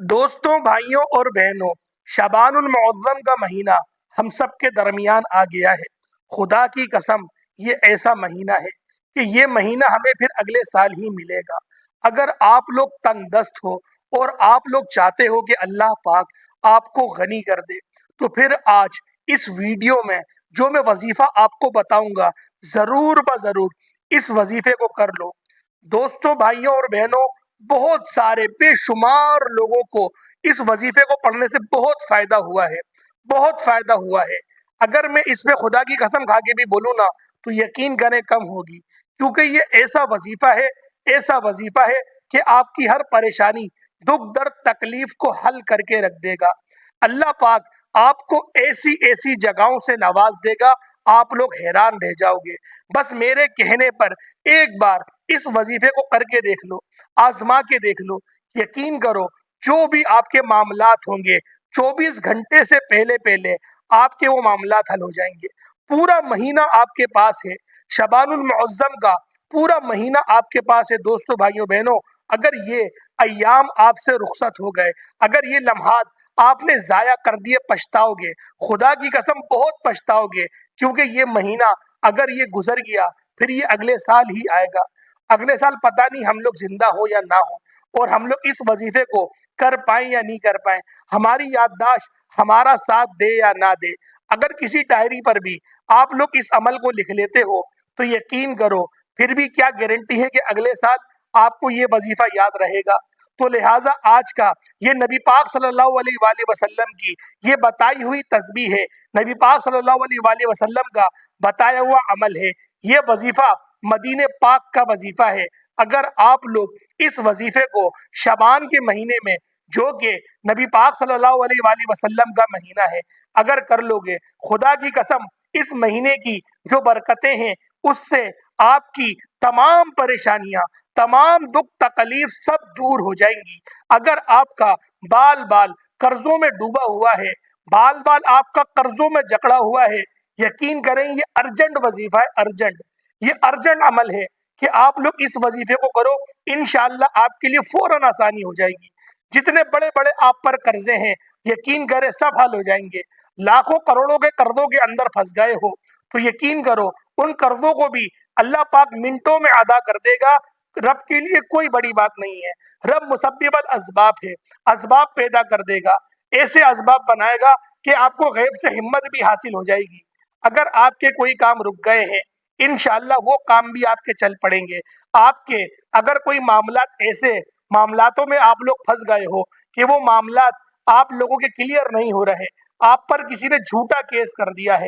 دوستوں، بھائیوں اور بہنوں، شعبان المعظم کا مہینہ ہم سب کے درمیان آ گیا ہے۔ خدا کی قسم، یہ ایسا مہینہ ہے کہ یہ مہینہ ہمیں پھر اگلے سال ہی ملے گا۔ اگر آپ لوگ تنگ دست ہو اور آپ لوگ چاہتے ہو کہ اللہ پاک آپ کو غنی کر دے، تو پھر آج اس ویڈیو میں جو میں وظیفہ آپ کو بتاؤں گا، ضرور ضرور اس وظیفے کو کر لو۔ دوستوں، بھائیوں اور بہنوں، بہت سارے بے شمار لوگوں کو اس وظیفے کو پڑھنے سے بہت فائدہ ہوا ہے، بہت فائدہ ہوا ہے۔ اگر میں اس پہ خدا کی قسم کھا کے بھی بولوں نا تو یقین کریں کم ہوگی، کیونکہ یہ ایسا وظیفہ ہے، ایسا وظیفہ ہے کہ آپ کی ہر پریشانی، دکھ درد، تکلیف کو حل کر کے رکھ دے گا۔ اللہ پاک آپ کو ایسی ایسی جگہوں سے نواز دے گا، آپ لوگ حیران رہ جاؤ گے۔ بس میرے کہنے پر ایک بار اس وظیفے کو کر کے دیکھ لو، آزما کے دیکھ لو۔ یقین کرو، جو بھی آپ کے معاملات ہوں گے 24 گھنٹے سے پہلے پہلے آپ کے وہ معاملات حل ہو جائیں گے۔ پورا مہینہ آپ کے پاس ہے، شعبان المعظم کا پورا مہینہ آپ کے پاس ہے۔ دوستو، بھائیوں، بہنوں، اگر یہ ایام آپ سے رخصت ہو گئے، اگر یہ لمحات آپ نے ضائع کر دیے، پچھتاؤ گے، خدا کی قسم بہت پچھتاؤ گے، کیونکہ یہ مہینہ اگر یہ گزر گیا پھر یہ اگلے سال ہی آئے گا۔ اگلے سال پتہ نہیں ہم لوگ زندہ ہو یا نہ ہو، اور ہم لوگ اس وظیفے کو کر پائیں یا نہیں کر پائیں، ہماری یادداشت ہمارا ساتھ دے یا نہ دے۔ اگر کسی ڈائری پر بھی آپ لوگ اس عمل کو لکھ لیتے ہو تو یقین کرو پھر بھی کیا گارنٹی ہے کہ اگلے سال آپ کو یہ وظیفہ یاد رہے گا۔ تو لہٰذا آج کا یہ نبی پاک صلی اللہ علیہ وآلہ وسلم کی یہ بتائی ہوئی تسبیح ہے، نبی پاک صلی اللہ علیہ وآلہ وسلم کا بتایا ہوا عمل ہے۔ یہ وظیفہ مدینے پاک کا وظیفہ ہے۔ اگر آپ لوگ اس وظیفے کو شعبان کے مہینے میں، جو کہ نبی پاک صلی اللہ علیہ وآلہ وسلم کا مہینہ ہے، اگر کر لو گے، خدا کی قسم اس مہینے کی جو برکتیں ہیں اس سے آپ کی تمام پریشانیاں، تمام دکھ تکلیف سب دور ہو جائیں گی۔ اگر آپ کا بال بال قرضوں میں ڈوبا ہوا ہے، بال بال آپ کا قرضوں میں جکڑا ہوا ہے، یقین کریں یہ ارجنٹ وظیفہ ہے، ارجنٹ، یہ ارجنٹ عمل ہے کہ آپ لوگ اس وظیفے کو کرو، انشاءاللہ آپ کے لیے فوراً آسانی ہو جائے گی۔ جتنے بڑے بڑے آپ پر قرضے ہیں، یقین کریں سب حل ہو جائیں گے۔ لاکھوں کروڑوں کے قرضوں کے اندر پھنس گئے ہو تو یقین کرو ان قرضوں کو بھی اللہ پاک منٹوں میں ادا کر دے گا۔ رب کے لیے کوئی بڑی بات نہیں ہے۔ رب مسبب الاسباب ہے، اسباب پیدا کر دے گا، ایسے اسباب بنائے گا کہ آپ کو غیب سے ہمت بھی حاصل ہو جائے گی۔ اگر آپ کے کوئی کام رک گئے ہیں، انشاءاللہ وہ کام بھی آپ کے چل پڑیں گے۔ آپ کے اگر کوئی معاملات ایسے معاملاتوں میں آپ لوگ پھنس گئے ہو کہ وہ معاملات آپ لوگوں کے کلیئر نہیں ہو رہے، آپ پر کسی نے جھوٹا کیس کر دیا ہے،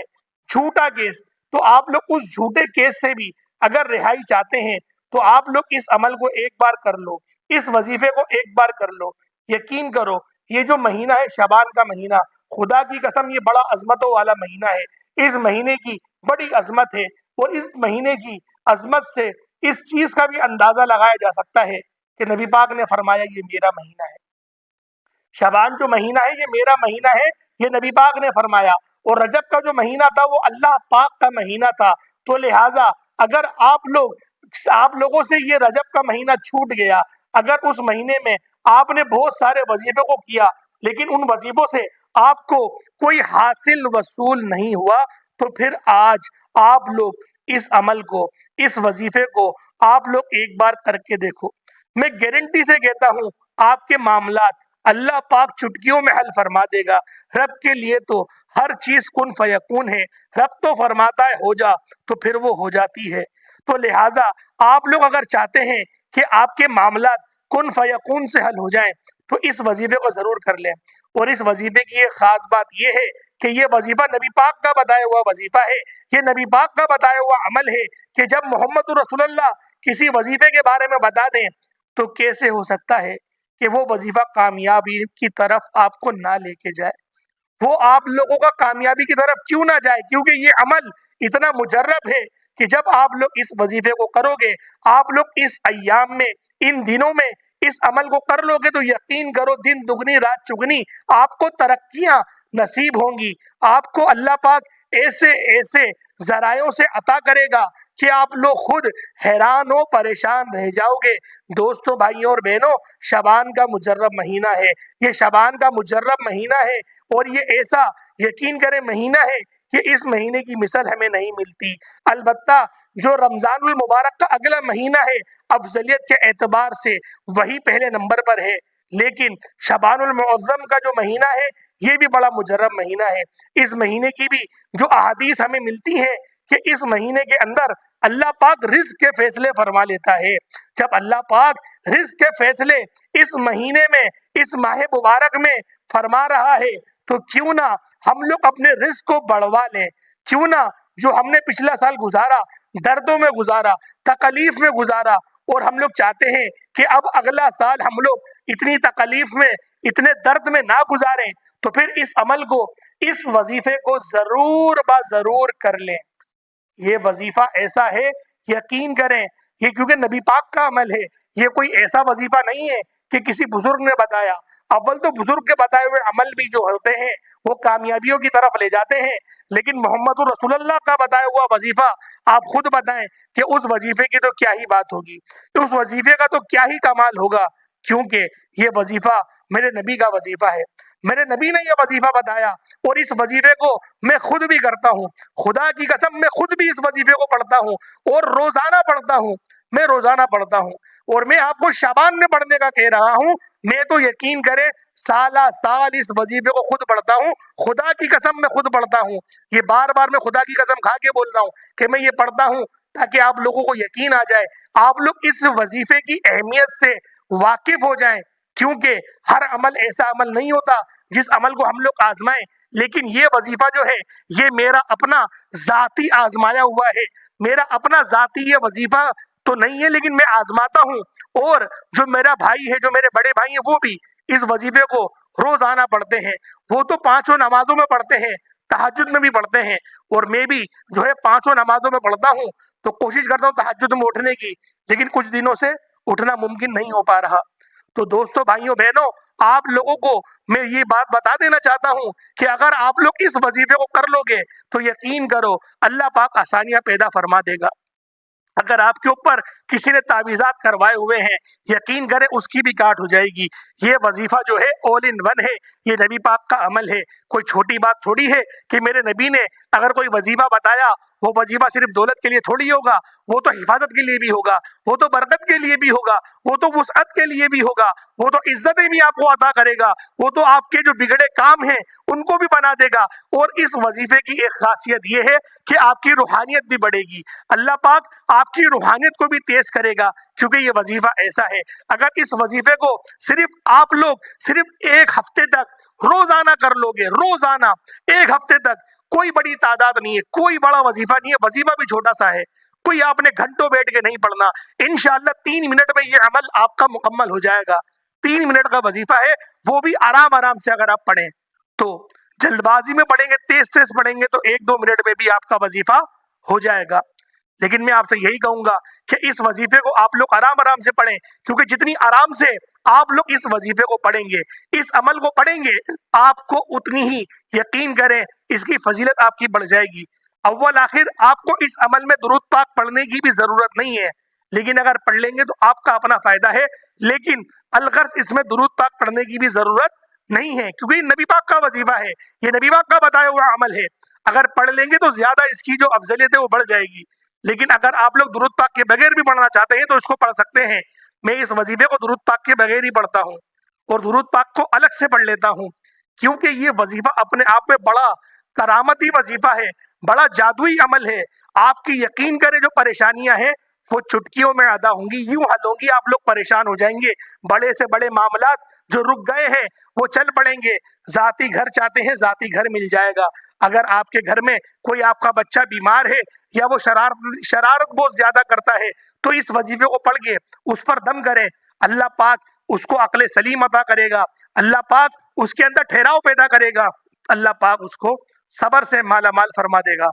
جھوٹا کیس، تو آپ لوگ اس جھوٹے کیس سے بھی اگر رہائی چاہتے ہیں تو آپ لوگ اس عمل کو ایک بار کر لو، اس وظیفے کو ایک بار کر لو۔ یقین کرو یہ جو مہینہ ہے شعبان کا مہینہ، خدا کی قسم یہ بڑا عظمتوں والا مہینہ ہے۔ اس مہینے کی بڑی عظمت ہے، اور اس مہینے کی عظمت سے اس چیز کا بھی اندازہ لگایا جا سکتا ہے کہ نبی پاک نے فرمایا یہ میرا مہینہ ہے، شعبان جو مہینہ ہے یہ میرا مہینہ ہے، یہ نبی پاک نے فرمایا۔ اور رجب کا جو مہینہ تھا وہ اللہ پاک کا مہینہ تھا۔ تو لہٰذا اگر آپ لوگوں سے یہ رجب کا مہینہ چھوٹ گیا، اگر اس مہینے میں آپ نے بہت سارے وظیفے کو کیا لیکن ان وظیفوں سے آپ کو کوئی حاصل وصول نہیں ہوا، تو پھر آج آپ لوگ اس عمل کو، اس وظیفے کو آپ لوگ ایک بار کر کے دیکھو۔ میں گارنٹی سے کہتا ہوں آپ کے معاملات اللہ پاک چٹکیوں میں حل فرما دے گا۔ رب کے لیے تو ہر چیز کن فیکون ہے، رب تو فرماتا ہے ہو جا تو پھر وہ ہو جاتی ہے۔ تو لہٰذا آپ لوگ اگر چاہتے ہیں کہ آپ کے معاملات کن فیکون سے حل ہو جائیں تو اس وظیفے کو ضرور کر لیں۔ اور اس وظیفے کی ایک خاص بات یہ ہے کہ یہ وظیفہ نبی پاک کا بتایا ہوا وظیفہ ہے، یہ نبی پاک کا بتایا ہوا عمل ہے کہ جب محمد رسول اللہ کسی وظیفے کے بارے میں بتا دیں تو کیسے ہو سکتا ہے کہ وہ وظیفہ کامیابی کی طرف آپ کو نہ لے کے جائے، وہ آپ لوگوں کا کامیابی کی طرف کیوں نہ جائے، کیونکہ یہ عمل اتنا مجرب ہے کہ جب آپ لوگ اس وظیفے کو کرو گے، آپ لوگ اس ایام میں، ان دنوں میں اس عمل کو کر لو گے تو یقین کرو دن دگنی رات چگنی آپ کو ترقیاں نصیب ہوں گی۔ آپ کو اللہ پاک ایسے ایسے ذرائعوں سے عطا کرے گا کہ آپ لوگ خود حیران و پریشان رہ جاؤ گے۔ دوستوں، بھائیوں اور بہنوں، شعبان کا مجرب مہینہ ہے، یہ شعبان کا مجرب مہینہ ہے، اور یہ ایسا یقین کریں مہینہ ہے کہ اس مہینے کی مثل ہمیں نہیں ملتی۔ البتہ جو رمضان المبارک کا اگلا مہینہ ہے افضلیت کے اعتبار سے وہی پہلے نمبر پر ہے، لیکن شعبان المعظم کا جو مہینہ ہے یہ بھی بڑا مجرب مہینہ ہے۔ اس مہینے کی بھی جو احادیث ہمیں ملتی ہیں کہ اس مہینے کے اندر اللہ پاک رزق کے فیصلے فرما لیتا ہے۔ جب اللہ پاک رزق کے فیصلے اس مہینے میں، اس ماہ مبارک میں فرما رہا ہے تو کیوں نہ ہم لوگ اپنے رزق کو بڑھوا لیں، کیوں نہ جو ہم نے پچھلا سال گزارا دردوں میں گزارا، تکلیف میں گزارا، اور ہم لوگ چاہتے ہیں کہ اب اگلا سال ہم لوگ اتنی تکلیف میں، اتنے درد میں نہ گزاریں، تو پھر اس عمل کو، اس وظیفے کو ضرور ضرور کر لیں۔ یہ وظیفہ ایسا ہے، یقین کریں، یہ کیونکہ نبی پاک کا عمل ہے، یہ کوئی ایسا وظیفہ نہیں ہے کہ کسی بزرگ نے بتایا۔ اول تو بزرگ کے بتائے ہوئے عمل بھی جو ہوتے ہیں وہ کامیابیوں کی طرف لے جاتے ہیں، لیکن محمد رسول اللہ کا بتایا ہوا وظیفہ آپ خود بتائیں کہ اس وظیفے کی تو کیا ہی بات ہوگی، اس وظیفے کا تو کیا ہی کمال ہوگا، کیونکہ یہ وظیفہ میرے نبی کا وظیفہ ہے۔ میرے نبی نے یہ وظیفہ بتایا اور اس وظیفے کو میں خود بھی کرتا ہوں۔ خدا کی قسم میں خود بھی اس وظیفے کو پڑھتا ہوں اور روزانہ پڑھتا ہوں، میں روزانہ پڑھتا ہوں، اور میں آپ کو شعبان میں پڑھنے کا کہہ رہا ہوں، میں تو یقین کریں سالہ سال اس وظیفے کو خود پڑھتا ہوں۔ خدا کی قسم میں خود پڑھتا ہوں، یہ بار بار میں خدا کی قسم کھا کے بول رہا ہوں کہ میں یہ پڑھتا ہوں تاکہ آپ لوگوں کو یقین آ جائے، آپ لوگ اس وظیفے کی اہمیت سے واقف ہو جائیں، کیونکہ ہر عمل ایسا عمل نہیں ہوتا جس عمل کو ہم لوگ آزمائیں، لیکن یہ وظیفہ جو ہے یہ میرا اپنا ذاتی آزمایا ہوا ہے، میرا اپنا ذاتی یہ وظیفہ تو نہیں ہے، لیکن میں آزماتا ہوں، اور جو میرا بھائی ہے، جو میرے بڑے بھائی ہیں، وہ بھی اس وظیفے کو روزانہ پڑھتے ہیں، وہ تو پانچوں نمازوں میں پڑھتے ہیں، تہجد میں بھی پڑھتے ہیں، اور میں بھی جو ہے پانچوں نمازوں میں پڑھتا ہوں، تو کوشش کرتا ہوں تہجد میں اٹھنے کی، لیکن کچھ دنوں سے اٹھنا ممکن نہیں ہو پا رہا۔ تو دوستوں، بھائیوں، بہنوں، آپ لوگوں کو میں یہ بات بتا دینا چاہتا ہوں کہ اگر آپ لوگ اس وظیفے کو کر لو گے تو یقین کرو اللہ پاک آسانیاں پیدا فرما دے گا۔ اگر آپ کے اوپر کسی نے تعویذات کروائے ہوئے ہیں، یقین کریں اس کی بھی کاٹ ہو جائے گی۔ یہ وظیفہ جو ہے آل ان ون ہے، یہ نبی پاک کا عمل ہے، کوئی چھوٹی بات تھوڑی ہے کہ میرے نبی نے اگر کوئی وظیفہ بتایا، وہ وظیفہ صرف دولت کے لیے تھوڑی ہوگا، وہ تو حفاظت کے لیے بھی ہوگا، وہ تو برکت کے لیے بھی ہوگا، وہ تو وسعت کے لیے بھی ہوگا، وہ تو عزتیں بھی آپ کو عطا کرے گا، وہ تو آپ کے جو بگڑے کام ہیں ان کو بھی بنا دے گا۔ اور اس وظیفے کی ایک خاصیت یہ ہے کہ آپ کی روحانیت بھی بڑھے گی، اللہ پاک آپ کی روحانیت کو بھی تیز کرے گا، کیونکہ یہ وظیفہ ایسا ہے اگر اس وظیفے کو صرف آپ لوگ صرف ایک ہفتے تک روزانہ کر لو گے، روزانہ ایک ہفتے تک، کوئی بڑی تعداد نہیں ہے، کوئی بڑا وظیفہ نہیں ہے، وظیفہ بھی چھوٹا سا ہے، کوئی آپ نے گھنٹوں بیٹھ کے نہیں پڑھنا، انشاءاللہ 3 منٹ میں یہ عمل آپ کا مکمل ہو جائے گا۔ 3 منٹ کا وظیفہ ہے، وہ بھی آرام سے اگر آپ پڑھیں تو، جلد بازی میں پڑھیں گے، تیز پڑھیں گے تو 1-2 منٹ میں بھی آپ کا وظیفہ ہو جائے گا۔ لیکن میں آپ سے یہی کہوں گا کہ اس وظیفے کو آپ لوگ آرام سے پڑھیں، کیونکہ جتنی آرام سے آپ لوگ اس وظیفے کو پڑھیں گے، اس عمل کو پڑھیں گے، آپ کو اتنی ہی یقین کریں اس کی فضیلت آپ کی بڑھ جائے گی۔ اول آخر آپ کو اس عمل میں درود پاک پڑھنے کی بھی ضرورت نہیں ہے، لیکن اگر پڑھ لیں گے تو آپ کا اپنا فائدہ ہے، لیکن الغرض اس میں درود پاک پڑھنے کی بھی ضرورت نہیں ہے، کیونکہ یہ نبی پاک کا وظیفہ ہے، یہ نبی پاک کا بتایا ہوا عمل ہے۔ اگر پڑھ لیں گے تو زیادہ اس کی جو افضلیت ہے وہ بڑھ جائے گی، لیکن اگر آپ لوگ درود پاک کے بغیر بھی پڑھنا چاہتے ہیں تو اس کو پڑھ سکتے ہیں۔ میں اس وظیفے کو درود پاک کے بغیر ہی پڑھتا ہوں، اور درود پاک کو الگ سے پڑھ لیتا ہوں، کیونکہ یہ وظیفہ اپنے آپ میں بڑا کرامتی وظیفہ ہے، بڑا جادوئی عمل ہے۔ آپ کی یقین کریں جو پریشانیاں ہیں وہ چٹکیوں میں ادا ہوں گی، یوں حل ہوں گی، آپ لوگ پریشان ہو جائیں گے، بڑے سے بڑے معاملات جو رک گئے ہیں وہ چل پڑیں گے۔ ذاتی گھر چاہتے ہیں، ذاتی گھر مل جائے گا۔ اگر آپ کے گھر میں کوئی آپ کا بچہ بیمار ہے یا وہ شرارت بہت زیادہ کرتا ہے تو اس وظیفے کو پڑھ کے اس پر دم کریں، اللہ پاک اس کو عقل سلیم عطا کرے گا، اللہ پاک اس کے اندر ٹھہراؤ پیدا کرے گا، اللہ پاک اس کو صبر سے مالا مال فرما دے گا۔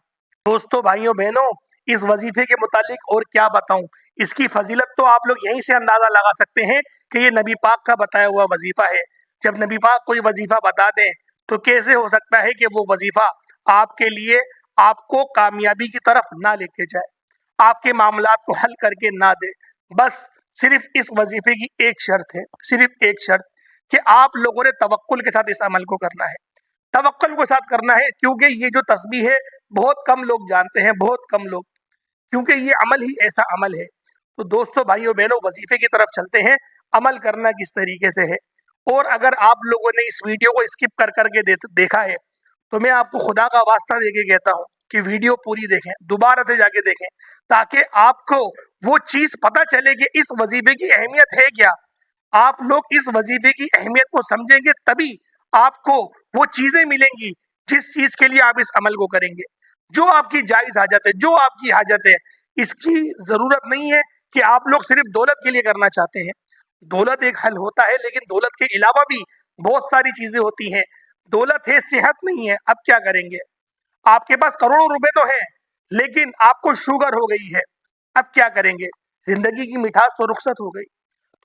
دوستو، بھائیوں، بہنوں، اس وظیفے کے متعلق اور کیا بتاؤں، اس کی فضیلت تو آپ لوگ یہیں سے اندازہ لگا سکتے ہیں کہ یہ نبی پاک کا بتایا ہوا وظیفہ ہے۔ جب نبی پاک کوئی وظیفہ بتا دیں تو کیسے ہو سکتا ہے کہ وہ وظیفہ آپ کے لیے آپ کو کامیابی کی طرف نہ لے کے جائے، آپ کے معاملات کو حل کر کے نہ دے. بس صرف اس وظیفے کی ایک شرط ہے، صرف ایک شرط، کہ آپ لوگوں نے توکل کے ساتھ اس عمل کو کرنا ہے، توکل کے ساتھ کرنا ہے. کیونکہ یہ جو تسبیح ہے بہت کم لوگ جانتے ہیں، بہت کم لوگ، کیونکہ یہ عمل ہی ایسا عمل ہے. تو دوستو، بھائیوں بہنوں، وظیفے کی طرف چلتے ہیں. عمل کرنا کس طریقے سے ہے، اور اگر آپ لوگوں نے اس ویڈیو کو اسکپ کر کر کے دیکھا ہے تو میں آپ کو خدا کا واسطہ دے کے کہتا ہوں کہ ویڈیو پوری دیکھیں، دوبارہ سے جا کے دیکھیں، تاکہ آپ کو وہ چیز پتہ چلے کہ اس وظیفے کی اہمیت ہے کیا. آپ لوگ اس وظیفے کی اہمیت کو سمجھیں گے تبھی آپ کو وہ چیزیں ملیں گی جس چیز کے لیے آپ اس عمل کو کریں گے. جو آپ کی جائز حاجت ہے، جو آپ کی حاجت ہے، اس کی ضرورت نہیں ہے کہ آپ لوگ صرف دولت کے لیے کرنا چاہتے ہیں. دولت ایک حل ہوتا ہے، لیکن دولت کے علاوہ بھی بہت ساری چیزیں ہوتی ہیں. دولت ہے، صحت نہیں ہے، اب کیا کریں گے؟ آپ کے پاس کروڑوں روپے تو ہیں لیکن آپ کو شوگر ہو گئی ہے، اب کیا کریں گے؟ زندگی کی مٹھاس تو رخصت ہو گئی.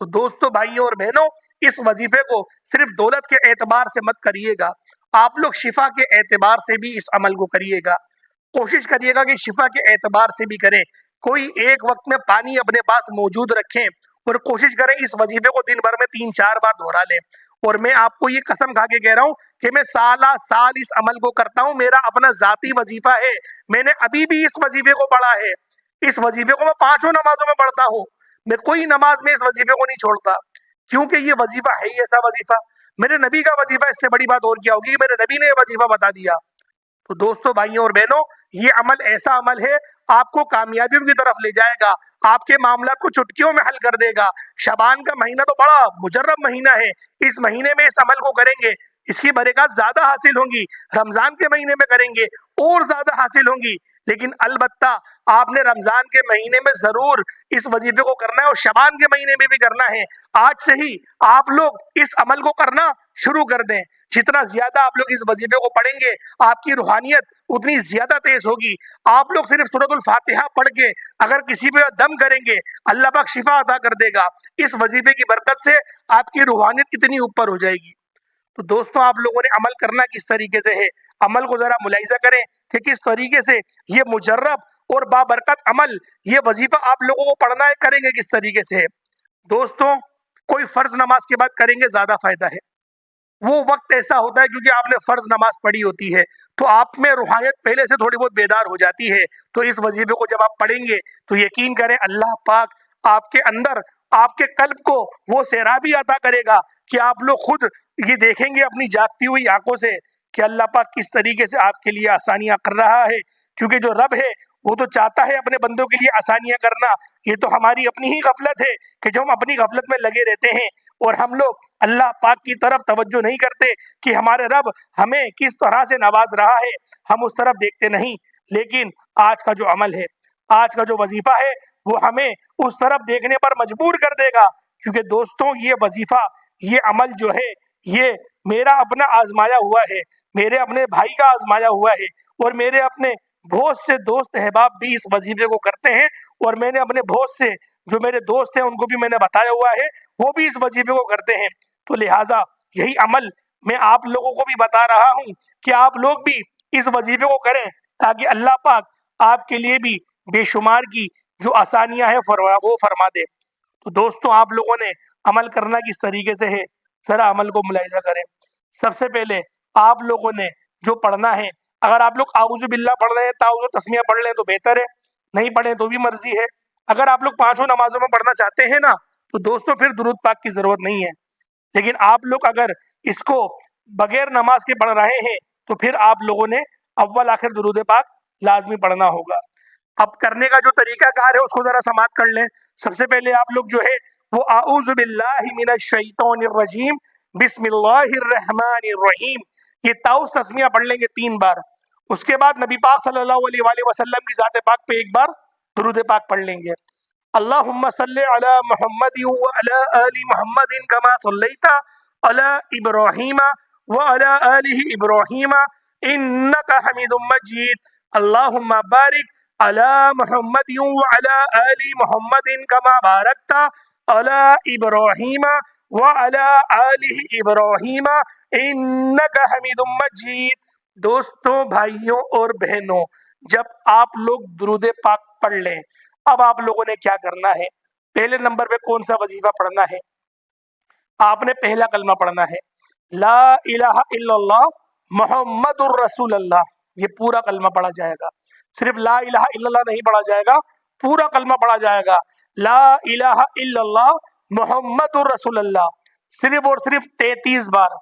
تو دوستو، بھائیوں اور بہنوں، اس وظیفے کو صرف دولت کے اعتبار سے مت کریے گا، آپ لوگ شفا کے اعتبار سے بھی اس عمل کو کریے گا. کوشش کریے گا کہ شفا کے اعتبار سے بھی کریں. کوئی ایک وقت میں پانی اپنے پاس موجود رکھیں اور کوشش کریں اس وظیفے کو دن بھر میں 3-4 بار دہرا لیں. اور میں آپ کو یہ قسم کھا کے کہہ رہا ہوں کہ میں سالہ سال اس عمل کو کرتا ہوں. میرا اپنا ذاتی وظیفہ ہے، میں نے ابھی بھی اس وظیفے کو پڑھا ہے. اس وظیفے کو میں 5 نمازوں میں پڑھتا ہوں، میں کوئی نماز میں اس وظیفے کو نہیں چھوڑتا، کیونکہ یہ وظیفہ ہے ہی ایسا وظیفہ. میرے نبی کا وظیفہ، اس سے بڑی بات اور کیا ہوگی کہ میرے نبی نے یہ وظیفہ بتا دیا. تو دوستو، بھائیوں اور بہنوں، یہ عمل ایسا عمل ہے آپ کو کامیابیوں کی طرف لے جائے گا، آپ کے معاملات کو چٹکیوں میں حل کر دے گا. شعبان کا مہینہ تو بڑا مجرب مہینہ ہے، اس مہینے میں اس عمل کو کریں گے اس کی برکات زیادہ حاصل ہوں گی. رمضان کے مہینے میں کریں گے اور زیادہ حاصل ہوں گی. لیکن البتہ آپ نے رمضان کے مہینے میں ضرور اس وظیفے کو کرنا ہے اور شعبان کے مہینے میں بھی کرنا ہے. آج سے ہی آپ لوگ اس عمل کو کرنا شروع کر دیں. جتنا زیادہ آپ لوگ اس وظیفے کو پڑھیں گے آپ کی روحانیت اتنی زیادہ تیز ہوگی. آپ لوگ صرف سورۃ الفاتحہ پڑھ کے اگر کسی پہ دم کریں گے اللہ پاک شفا عطا کر دے گا. اس وظیفے کی برکت سے آپ کی روحانیت کتنی اوپر ہو جائے گی. تو دوستوں، آپ لوگوں نے عمل کرنا کس طریقے سے ہے، عمل کو ذرا ملاحظہ کریں کہ کس طریقے سے یہ مجرب اور بابرکت عمل، یہ وظیفہ آپ لوگوں کو پڑھنا ہے، کریں گے کس طریقے سے ہے. دوستوں، کوئی فرض نماز کے بعد کریں گے زیادہ فائدہ ہے. وہ وقت ایسا ہوتا ہے کیونکہ آپ نے فرض نماز پڑھی ہوتی ہے تو آپ میں روحانیت پہلے سے تھوڑی بہت بیدار ہو جاتی ہے. تو اس وظیفے کو جب آپ پڑھیں گے تو یقین کریں اللہ پاک آپ کے اندر، آپ کے قلب کو وہ سیرابی عطا کرے گا کہ آپ لوگ خود یہ دیکھیں گے اپنی جاگتی ہوئی آنکھوں سے کہ اللہ پاک کس طریقے سے آپ کے لیے آسانیاں کر رہا ہے. کیونکہ جو رب ہے وہ تو چاہتا ہے اپنے بندوں کے لیے آسانیاں کرنا. یہ تو ہماری اپنی ہی غفلت ہے کہ جو ہم اپنی غفلت میں لگے رہتے ہیں اور ہم لوگ اللہ پاک کی طرف توجہ نہیں کرتے کہ ہمارے رب ہمیں کس طرح سے نواز رہا ہے، ہم اس طرف دیکھتے نہیں. لیکن آج کا جو عمل ہے، آج کا جو وظیفہ ہے، وہ ہمیں اس طرف دیکھنے پر مجبور کر دے گا. کیونکہ دوستوں، یہ وظیفہ، یہ عمل جو ہے، یہ میرا اپنا آزمایا ہوا ہے، میرے اپنے بھائی کا آزمایا ہوا ہے، اور میرے اپنے بہت سے دوست احباب بھی اس وظیفے کو کرتے ہیں. اور میں نے اپنے بہت سے جو میرے دوست ہیں ان کو بھی میں نے بتایا ہوا ہے، وہ بھی اس وظیفے کو کرتے ہیں. تو لہٰذا یہی عمل میں آپ لوگوں کو بھی بتا رہا ہوں کہ آپ لوگ بھی اس وظیفے کو کریں تاکہ اللہ پاک آپ کے لیے بھی بے شمار کی جو آسانیاں ہیں وہ فرما دے. تو دوستوں، آپ لوگوں نے عمل کرنا کس طریقے سے ہے، ذرا عمل کو ملاحظہ کریں. سب سے پہلے آپ لوگوں نے جو پڑھنا ہے، اگر آپ لوگ اعوذ باللہ پڑھ رہے ہیں، تعوذ و تسمیہ پڑھ لیں تو بہتر ہے، نہیں پڑھیں تو بھی مرضی ہے. اگر آپ لوگ 5 نمازوں میں پڑھنا چاہتے ہیں نا تو دوستوں پھر درود پاک کی ضرورت نہیں ہے. لیکن آپ لوگ اگر اس کو بغیر نماز کے پڑھ رہے ہیں تو پھر آپ لوگوں نے اول آخر درود پاک لازمی پڑھنا ہوگا. اب کرنے کا جو طریقہ کار ہے اس کو ذرا سماعت کر لیں. سب سے پہلے آپ لوگ جو ہے وہ اعوذ باللہ من الشیطان الرجیم بسم اللہ الرحمن الرحیم، یہ تعوذ تسمیہ پڑھ لیں گے 3 بار. اس کے بعد نبی پاک صلی اللہ علیہ وآلہ وسلم کی ذات پاک پہ 1 بار درود پاک پڑھ لیں گے. اللہم صلی علی محمد وعلی آل محمد کما صلیت علی ابراہیم وعلی آل ابراہیم انک حمید مجید. اللہم بارک علی محمد وعلی آل محمد کما بارکت علی ابراہیم وعلی آل ابراہیم انک حمید مجید. دوستوں، بھائیوں اور بہنوں، جب آپ لوگ درود پاک پڑھ لیں، اب آپ لوگوں نے کیا کرنا ہے؟ پہلے نمبر پہ کون سا وظیفہ پڑھنا ہے؟ آپ نے پہلا کلمہ پڑھنا ہے، لا الہ الا اللہ محمد الرسول اللہ۔ یہ پورا کلمہ پڑھا جائے گا، صرف لا الہ الا اللہ نہیں پڑھا جائے گا، پورا کلمہ پڑھا جائے گا، لا الہ الا اللہ محمد الرسول اللہ، صرف اور صرف 33 بار،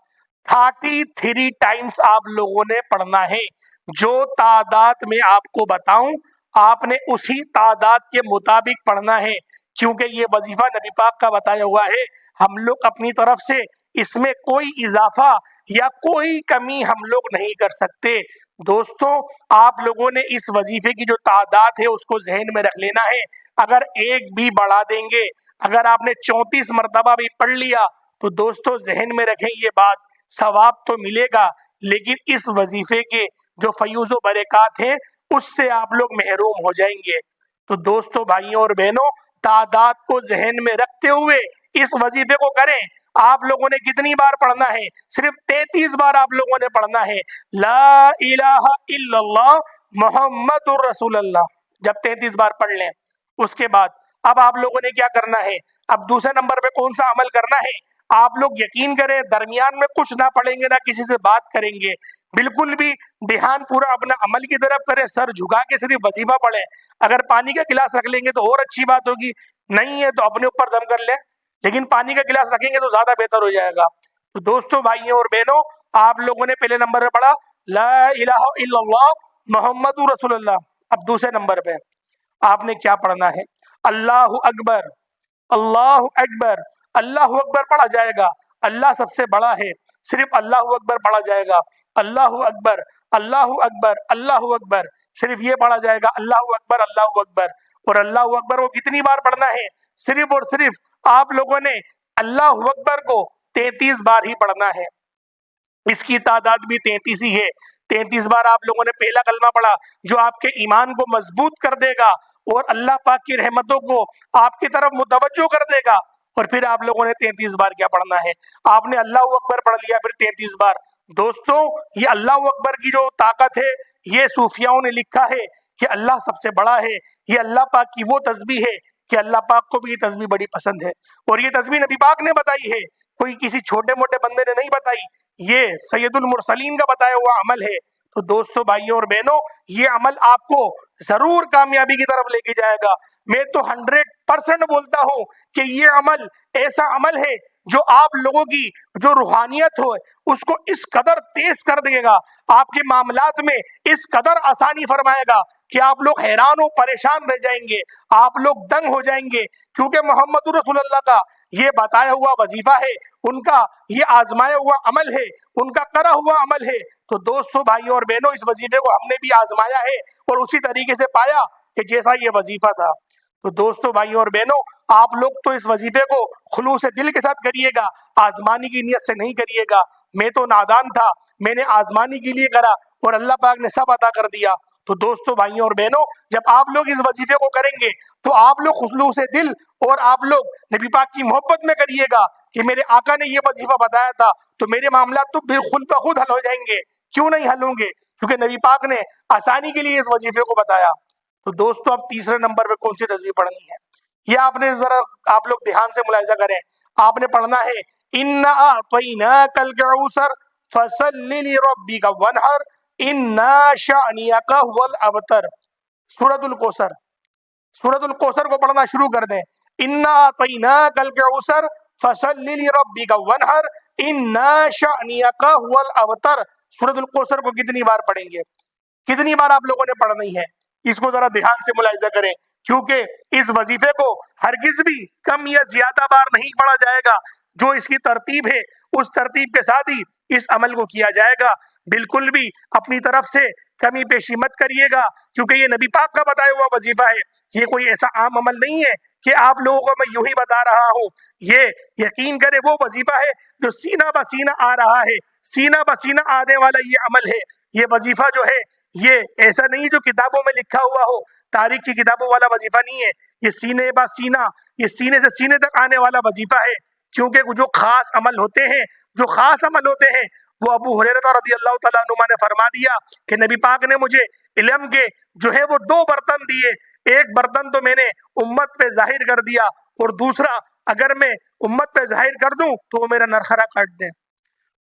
33 ٹائمز آپ لوگوں نے پڑھنا ہے۔ جو تعداد میں آپ کو بتاؤں، آپ نے اسی تعداد کے مطابق پڑھنا ہے، کیونکہ یہ وظیفہ نبی پاک کا بتایا ہوا ہے۔ ہم لوگ اپنی طرف سے اس میں کوئی اضافہ یا کوئی کمی ہم لوگ نہیں کر سکتے۔ دوستوں، آپ لوگوں نے اس وظیفے کی جو تعداد ہے اس کو ذہن میں رکھ لینا ہے۔ اگر ایک بھی بڑھا دیں گے، اگر آپ نے 34 مرتبہ بھی پڑھ لیا تو دوستوں ذہن میں رکھیں یہ بات، ثواب تو ملے گا لیکن اس وظیفے کے جو فیوز و برکات ہیں اس سے آپ لوگ محروم ہو جائیں گے۔ تو دوستوں، بھائیوں اور بہنوں، تعداد کو ذہن میں رکھتے ہوئے اس وظیفے کو کریں۔ آپ لوگوں نے کتنی بار پڑھنا ہے؟ صرف 33 بار آپ لوگوں نے پڑھنا ہے، لا الہ الا اللہ محمد الرسول اللہ۔ جب 33 بار پڑھ لیں، اس کے بعد اب آپ لوگوں نے کیا کرنا ہے؟ اب دوسرے نمبر پہ کون سا عمل کرنا ہے؟ آپ لوگ یقین کریں، درمیان میں کچھ نہ پڑھیں گے، نہ کسی سے بات کریں گے، بالکل بھی دھیان پورا اپنا عمل کی طرف کریں، سر جھکا کے صرف وظیفہ پڑھیں۔ اگر پانی کا گلاس رکھ لیں گے تو اور اچھی بات ہوگی، نہیں ہے تو اپنے اوپر دم کر لیں، لیکن پانی کا گلاس رکھیں گے تو زیادہ بہتر ہو جائے گا۔ تو دوستوں، بھائیوں اور بہنوں، آپ لوگوں نے پہلے نمبر پہ پڑھا لا الہ الا اللہ محمد رسول اللہ۔ اب دوسرے نمبر پہ آپ نے کیا پڑھنا ہے؟ اللہ اکبر، اللہ اکبر، اللہ اکبر پڑھا جائے گا۔ اللہ سب سے بڑا ہے، صرف اللہ اکبر پڑھا جائے گا، اللہ اکبر، اللہ اکبر، اللہ اکبر، صرف یہ پڑھا جائے گا، اللہ اکبر، اللہ اکبر۔ اور اللہ اکبر کو کتنی بار پڑھنا ہے؟ صرف اور صرف آپ لوگوں نے اللہ اکبر کو 33 بار ہی پڑھنا ہے۔ اس کی تعداد بھی 33 ہی ہے۔ 33 بار آپ لوگوں نے پہلا کلمہ پڑھا جو آپ کے ایمان کو مضبوط کر دے گا اور اللہ پاک کی رحمتوں کو آپ کی طرف متوجہ کر دے گا۔ اور پھر آپ لوگوں نے 33 بار کیا پڑھنا ہے؟ آپ نے اللہ اکبر پڑھ لیا، پھر 33 بار۔ دوستوں، یہ اللہ اکبر کی جو طاقت ہے، یہ صوفیاؤں نے لکھا ہے کہ اللہ سب سے بڑا ہے، یہ اللہ پاک کی وہ تسبیح ہے کہ اللہ پاک کو بھی یہ تسبیح بڑی پسند ہے، اور یہ تسبیح نبی پاک نے بتائی ہے، کوئی کسی چھوٹے موٹے بندے نے نہیں بتائی، یہ سید المرسلین کا بتایا ہوا عمل ہے۔ تو دوستوں، بھائیوں اور بہنوں، یہ عمل آپ کو ضرور کامیابی کی طرف لے کے جائے گا۔ میں تو 100% بولتا ہوں کہ یہ عمل ایسا عمل ہے جو آپ لوگوں کی جو روحانیت ہو اس کو اس قدر تیز کر دے گا، آپ کے معاملات میں اس قدر آسانی فرمائے گا کہ آپ لوگ حیران و پریشان رہ جائیں گے، آپ لوگ دنگ ہو جائیں گے، کیونکہ محمد رسول اللہ کا یہ بتایا ہوا وظیفہ ہے، ان کا یہ آزمایا ہوا عمل ہے، ان کا کرا ہوا عمل ہے۔ تو دوستوں، بھائیوں اور بہنوں، اس وظیفے کو ہم نے بھی آزمایا ہے اور اسی طریقے سے پایا کہ جیسا یہ وظیفہ تھا۔ تو دوستوں، بھائیوں اور بہنوں، آپ لوگ تو اس وظیفے کو خلوص دل کے ساتھ کریے گا، آزمانی کی نیت سے نہیں کریے گا۔ میں تو نادان تھا، میں نے آزمانی کے لیے کرا اور اللہ پاک نے سب عطا کر دیا۔ تو دوستوں، بھائیوں اور بہنوں، جب آپ لوگ اس وظیفے کو کریں گے تو آپ لوگ خلوص دل اور آپ لوگ نبی پاک کی محبت میں کریے گا کہ میرے آقا نے یہ وظیفہ بتایا تھا تو میرے معاملات تو خود بخود حل ہو جائیں گے۔ کیوں نہیں حل ہوں گے؟ کیونکہ نبی پاک نے آسانی کے لیے اس وظیفے کو بتایا۔ تو دوستوں، اب تیسرے نمبر پہ کون سی تصویر پڑھنی ہے؟ یہ آپ نے ذرا آپ لوگ دھیان سے ملاحظہ کریں، آپ نے پڑھنا ہے اِنَّا أَعْطَيْنَاكَ الْكَوْثَرَ فَصَلِّ لِرَبِّكَ وَانْحَرْ إِنَّا شَأْنِيَكَ هُوَ الْأَبْتَرُ۔ سورۃ الکوثر، سورۃ الکوثر کو پڑھنا شروع کر دیں، اِنَّا أَعْطَيْنَاكَ الْكَوْثَرَ فَصَلِّ لِرَبِّكَ وَانْحَرْ إِنَّا شَأْنِيَكَ هُوَ الْأَبْتَرُ۔ سورۃ الکوثر کو کتنی بار پڑھیں گے؟ کتنی بار آپ لوگوں نے پڑھنی ہے؟ اس کو ذرا دھیان سے ملاحظہ کریں، کیونکہ اس وظیفے کو ہرگز بھی کم یا زیادہ بار نہیں پڑھا جائے گا۔ جو اس کی ترتیب ہے اس ترتیب کے ساتھ ہی اس عمل کو کیا جائے گا۔ بالکل بھی اپنی طرف سے کمی پیشی مت کریے گا، کیونکہ یہ نبی پاک کا بتایا ہوا وظیفہ ہے، یہ کوئی ایسا عام عمل نہیں ہے کہ آپ لوگوں کو میں یوں ہی بتا رہا ہوں۔ یہ یقین کرے وہ وظیفہ ہے جو سینہ بسینہ آ رہا ہے، سینہ بسینہ آنے والا یہ عمل ہے۔ یہ وظیفہ جو ہے یہ ایسا نہیں جو کتابوں میں لکھا ہوا ہو، تاریخ کی کتابوں والا وظیفہ نہیں ہے، یہ سینے با سینہ، یہ سینے سے سینے تک آنے والا وظیفہ ہے، کیونکہ جو خاص عمل ہوتے ہیں جو خاص عمل ہوتے ہیں وہ ابو ہریرہ رضی اللہ تعالیٰ عنہ نے فرما دیا کہ نبی پاک نے مجھے علم کے جو ہے وہ 2 برتن دیے، ایک برتن تو میں نے امت پہ ظاہر کر دیا، اور دوسرا اگر میں امت پہ ظاہر کر دوں تو وہ میرا نرخرا کاٹ دیں۔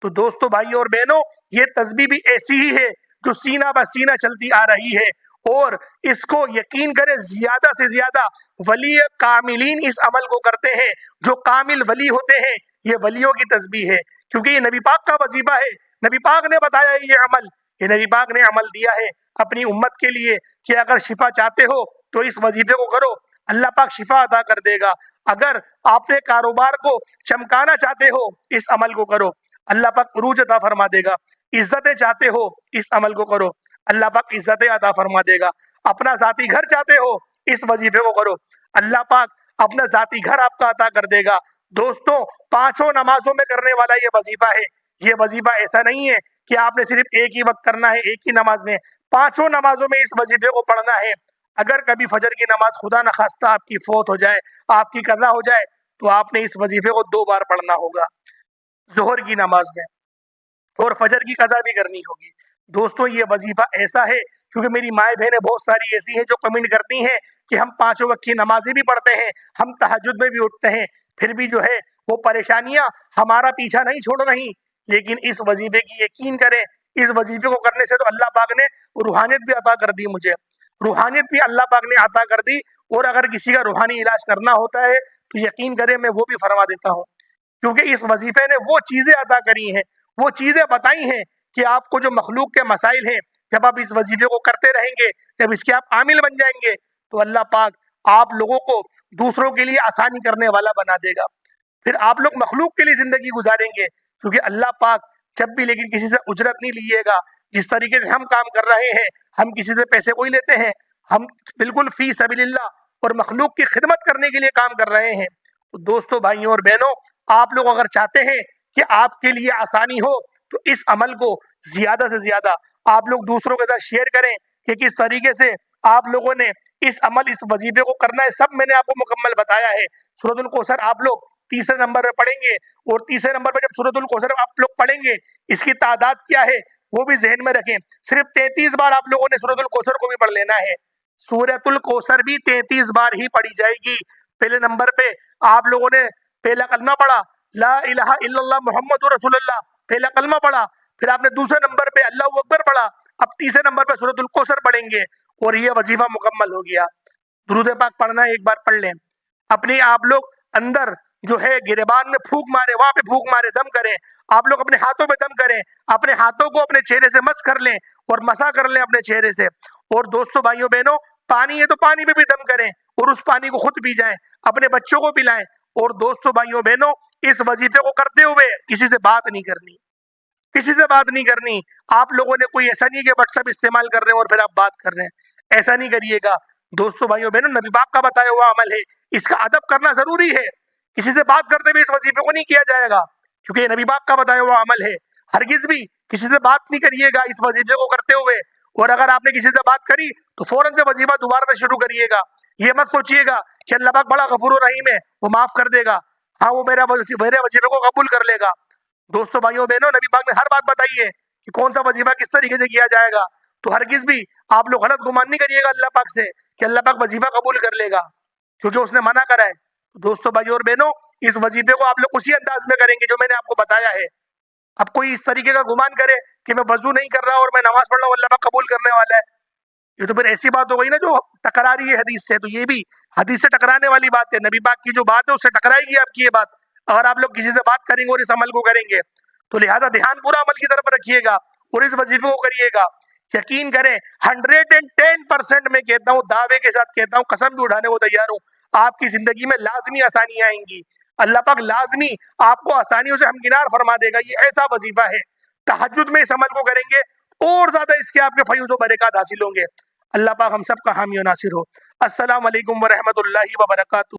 تو دوستو، بھائیوں اور بہنوں، یہ تسبیح بھی ایسی ہی ہے جو سینہ بہ سینہ چلتی آ رہی ہے، اور اس کو یقین کریں زیادہ سے زیادہ ولی کاملین اس عمل کو کرتے ہیں۔ جو کامل ولی ہوتے ہیں یہ ولیوں کی تسبیح ہے، کیونکہ یہ نبی پاک کا وظیفہ ہے، نبی پاک نے بتایا یہ عمل، یہ نبی پاک نے عمل دیا ہے اپنی امت کے لیے کہ اگر شفا چاہتے ہو تو اس وظیفے کو کرو، اللہ پاک شفا عطا کر دے گا۔ اگر آپ نے کاروبار کو چمکانا چاہتے ہو اس عمل کو کرو، اللہ پاک عروج عطا فرما دے گا۔ عزتیں چاہتے ہو اس عمل کو کرو، اللہ پاک عزتیں عطا فرما دے گا۔ اپنا ذاتی گھر چاہتے ہو اس وظیفے کو کرو، اللہ پاک اپنا ذاتی گھر آپ کا عطا کر دے گا۔ دوستوں، 5 نمازوں میں کرنے والا یہ وظیفہ ہے۔ یہ وظیفہ ایسا نہیں ہے کہ آپ نے صرف ایک ہی وقت کرنا ہے، ایک ہی نماز میں، 5 نمازوں میں اس وظیفے کو پڑھنا ہے۔ اگر کبھی فجر کی نماز خدا نخواستہ آپ کی فوت ہو جائے، آپ کی قضا ہو جائے، تو آپ نے اس وظیفے کو 2 بار پڑھنا ہوگا، ظہر کی نماز میں، اور فجر کی قضا بھی کرنی ہوگی۔ دوستوں، یہ وظیفہ ایسا ہے، کیونکہ میری مائیں بہنیں بہت ساری ایسی ہیں جو کمنٹ کرتی ہیں کہ ہم 5 وقت کی نمازیں بھی پڑھتے ہیں، ہم تہجد میں بھی اٹھتے ہیں، پھر بھی جو ہے وہ پریشانیاں ہمارا پیچھا نہیں چھوڑ رہی۔ لیکن اس وظیفے کی یقین کریں، اس وظیفے کو کرنے سے تو اللہ پاک نے روحانیت بھی عطا کر دی مجھے، روحانیت بھی اللہ پاک نے عطا کر دی، اور اگر کسی کا روحانی علاج کرنا ہوتا ہے تو یقین کریں میں وہ بھی فرما دیتا ہوں، کیونکہ اس وظیفے نے وہ چیزیں عطا کری ہیں، وہ چیزیں بتائی ہیں کہ آپ کو جو مخلوق کے مسائل ہیں، جب آپ اس وظیفے کو کرتے رہیں گے، جب اس کے آپ عامل بن جائیں گے، تو اللہ پاک آپ لوگوں کو دوسروں کے لیے آسانی کرنے والا بنا دے گا۔ پھر آپ لوگ مخلوق کے لیے زندگی گزاریں گے، کیونکہ اللہ پاک جب بھی لیکن کسی سے اجرت نہیں لیے گا۔ جس طریقے سے ہم کام کر رہے ہیں، ہم کسی سے پیسے کوئی لیتے ہیں، ہم بالکل فی سبیل اللہ اور مخلوق کی خدمت کرنے کے لیے کام کر رہے ہیں۔ تو دوستو، بھائیوں اور بہنوں، آپ لوگ اگر چاہتے ہیں کہ آپ کے لیے آسانی ہو تو اس عمل کو زیادہ سے زیادہ آپ لوگ دوسروں کے ساتھ شیئر کریں کہ کس طریقے سے آپ لوگوں نے اس وظیفے کو کرنا ہے۔ سب میں نے آپ کو مکمل بتایا ہے۔ سورۃ الکوثر آپ لوگ تیسرے نمبر پہ پڑھیں گے، اور تیسرے نمبر پہ جب سورۃ الکوثر آپ لوگ پڑھیں گے، اس کی تعداد کیا ہے وہ بھی ذہن میں رکھیں۔ صرف 33 بار آپ لوگوں نے سورۃ الکوثر کو بھی پڑھ لینا ہے۔ سورۃ الکوثر بھی 33 بار ہی پڑھی جائے گی۔ پہلے نمبر پہ آپ لوگوں نے پہلا کلمہ پڑھا، لا الہ الا اللہ محمد رسول اللہ، پہلا کلمہ پڑھا، پھر آپ نے دوسرے نمبر پہ اللہ اکبر پڑھا، اب تیسرے نمبر پہ سورۃ الکوثر پڑھیں گے، اور یہ وظیفہ مکمل ہو گیا۔ درود پاک پڑھنا ہے، ایک بار پڑھ لیں۔ اپنے آپ لوگ اندر جو ہے گریبان میں پھونک مارے، وہاں پہ پھونک مارے، دم کریں۔ آپ لوگ اپنے ہاتھوں پہ دم کریں، اپنے ہاتھوں کو اپنے چہرے سے مس کر لیں اور مسا کر لیں اپنے چہرے سے۔ اور دوستو، بھائیوں بہنوں، پانی ہے تو پانی پہ بھی دم کریں، اور اس پانی کو خود پی جائیں، اپنے بچوں کو پلائیں۔ اور دوستو، بھائیوں بہنوں، اس وظیفے کو کرتے ہوئے کسی سے بات نہیں کرنی، کسی سے بات نہیں کرنی۔ آپ لوگوں نے کوئی ایسا نہیں کہ واٹس ایپ استعمال کر رہے ہیں اور پھر آپ بات کر رہے ہیں، ایسا نہیں کریے گا۔ دوستو، بھائیوں بہنوں، نبی پاک کا بتایا ہوا عمل ہے، اس کا ادب کرنا ضروری ہے۔ کسی سے بات کرتے ہوئے اس وظیفے کو نہیں کیا جائے گا، کیونکہ یہ نبی پاک کا بتایا ہوا عمل ہے۔ ہرگز بھی کسی سے بات نہیں کریے گا اس وظیفے کو کرتے ہوئے، اور اگر آپ نے کسی سے بات کری تو فوراً سے وظیفہ دوبارہ سے شروع کریے گا۔ یہ مت سوچیے گا کہ اللہ پاک بڑا غفور و رحیم ہے، وہ معاف کر دے گا، ہاں وہ میرے وظیفے کو قبول کر لے گا۔ دوستو، بھائیوں بہنوں، نبی پاک نے ہر بات بتائی ہے کہ کون سا وظیفہ کس طریقے سے کیا جائے گا، تو ہرگز بھی آپ لوگ غلط گمان نہیں کریے گا اللہ پاک سے کہ اللہ پاک وظیفہ قبول کر لے گا، کیونکہ اس نے منع کرا ہے۔ دوستو، بھائیوں اور بہنوں، اس وظیفے کو آپ لوگ اسی انداز میں کریں گے جو میں نے آپ کو بتایا ہے۔ اب کوئی اس طریقے کا گمان کرے کہ میں وضو نہیں کر رہا اور میں نماز پڑھ رہا ہوں، اللہ پاک قبول کرنے والا ہے، یہ تو پھر ایسی بات ہو گئی نا جو ٹکرا رہی ہے حدیث سے۔ تو یہ بھی حدیث سے ٹکرانے والی بات ہے، نبی پاک کی جو بات ہے اس سے ٹکرائے گی آپ کی یہ بات، اگر آپ لوگ کسی سے بات کریں گے اور اس عمل کو کریں گے تو۔ لہذا دھیان پورا عمل کی طرف رکھیے گا اور اس وظیفے کو کریے گا۔ یقین کریں 110% میں کہتا ہوں، دعوے کے ساتھ کہتا ہوں، قسم بھی اٹھانے کو تیار ہوں، آپ کی زندگی میں لازمی آسانیاں آئیں گی۔ اللہ پاک لازمی آپ کو آسانیوں سے ہمکنار فرما دے گا۔ یہ ایسا وظیفہ ہے، تہجد میں اس عمل کو کریں گے اور زیادہ اس کے آپ کے فیوز و برکات حاصل ہوں گے۔ اللہ پاک ہم سب کا حامی و ناصر ہو۔ السلام علیکم ورحمۃ اللہ وبرکاتہ۔